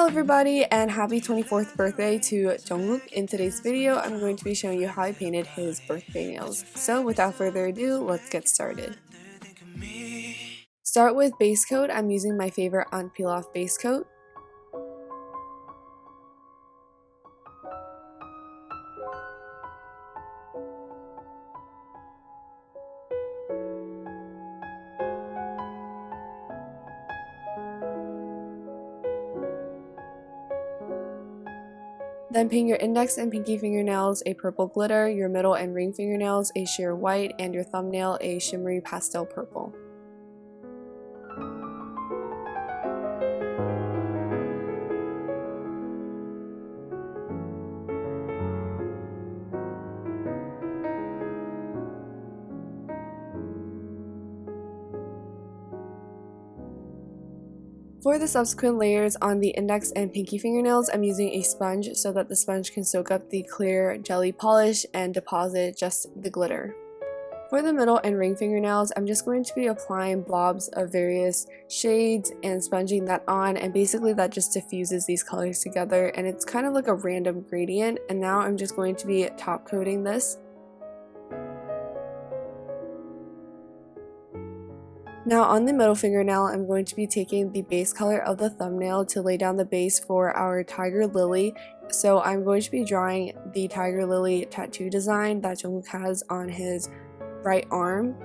Hello everybody and happy 24th birthday to Jungkook. In today's video, I'm going to be showing you how I painted his birthday nails. So without further ado, let's get started. Start with base coat. I'm using my favorite unpeel-off base coat. Then paint your index and pinky fingernails a purple glitter, your middle and ring fingernails a sheer white, and your thumbnail a shimmery pastel purple. For the subsequent layers on the index and pinky fingernails, I'm using a sponge so that the sponge can soak up the clear jelly polish and deposit just the glitter. For the middle and ring fingernails, I'm just going to be applying blobs of various shades and sponging that on, and basically that just diffuses these colors together and it's kind of like a random gradient. And now I'm just going to be top coating this. Now on the middle fingernail, I'm going to be taking the base color of the thumbnail to lay down the base for our tiger lily. So I'm going to be drawing the tiger lily tattoo design that Jungkook has on his right arm.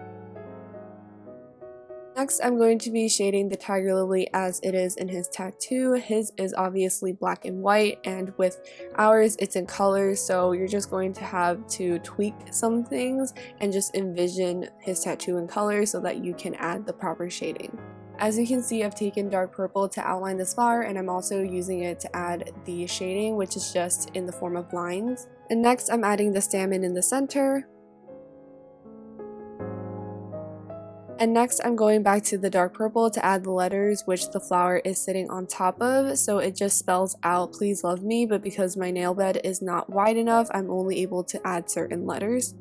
Next, I'm going to be shading the tiger lily as it is in his tattoo. His is obviously black and white, and with ours it's in color, so you're just going to have to tweak some things and just envision his tattoo in color so that you can add the proper shading. As you can see, I've taken dark purple to outline this flower, and I'm also using it to add the shading, which is just in the form of lines. And next I'm adding the salmon in the center. And next I'm going back to the dark purple to add the letters which the flower is sitting on top of, so it just spells out "Please love me," but because my nail bed is not wide enough, I'm only able to add certain letters.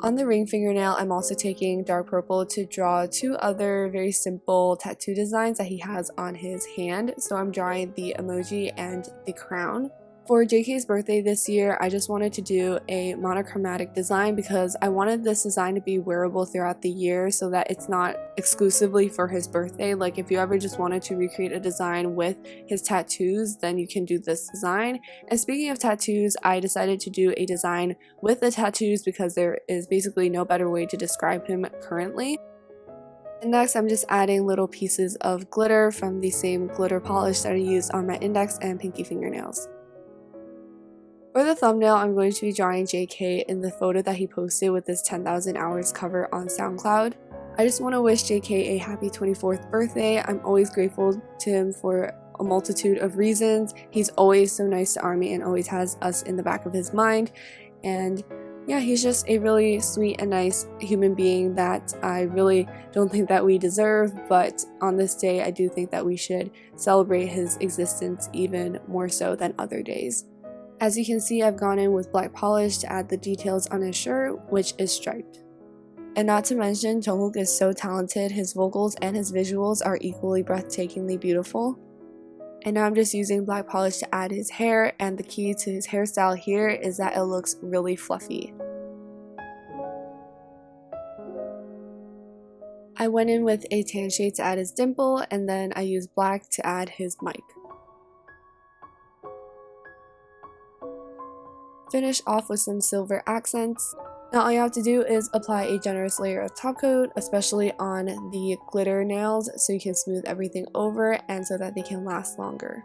On the ring fingernail, I'm also taking dark purple to draw two other very simple tattoo designs that he has on his hand. So I'm drawing the emoji and the crown. For JK's birthday this year, I just wanted to do a monochromatic design because I wanted this design to be wearable throughout the year so that it's not exclusively for his birthday. Like if you ever just wanted to recreate a design with his tattoos, then you can do this design. And speaking of tattoos, I decided to do a design with the tattoos because there is basically no better way to describe him currently. And next, I'm just adding little pieces of glitter from the same glitter polish that I used on my index and pinky fingernails. For the thumbnail, I'm going to be drawing JK in the photo that he posted with his 10,000 hours cover on SoundCloud. I just want to wish JK a happy 24th birthday. I'm always grateful to him for a multitude of reasons. He's always so nice to ARMY and always has us in the back of his mind. And yeah, he's just a really sweet and nice human being that I really don't think that we deserve, but on this day I do think that we should celebrate his existence even more so than other days. As you can see, I've gone in with black polish to add the details on his shirt, which is striped. And not to mention, Jungkook is so talented, his vocals and his visuals are equally breathtakingly beautiful. And now I'm just using black polish to add his hair, and the key to his hairstyle here is that it looks really fluffy. I went in with a tan shade to add his dimple, and then I used black to add his mic. Finish off with some silver accents. Now all you have to do is apply a generous layer of top coat, especially on the glitter nails, so you can smooth everything over and so that they can last longer.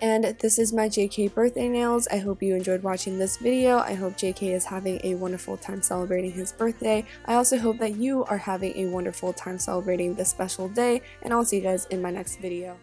And this is my JK birthday nails. I hope you enjoyed watching this video. I hope JK is having a wonderful time celebrating his birthday. I also hope that you are having a wonderful time celebrating this special day, and I'll see you guys in my next video.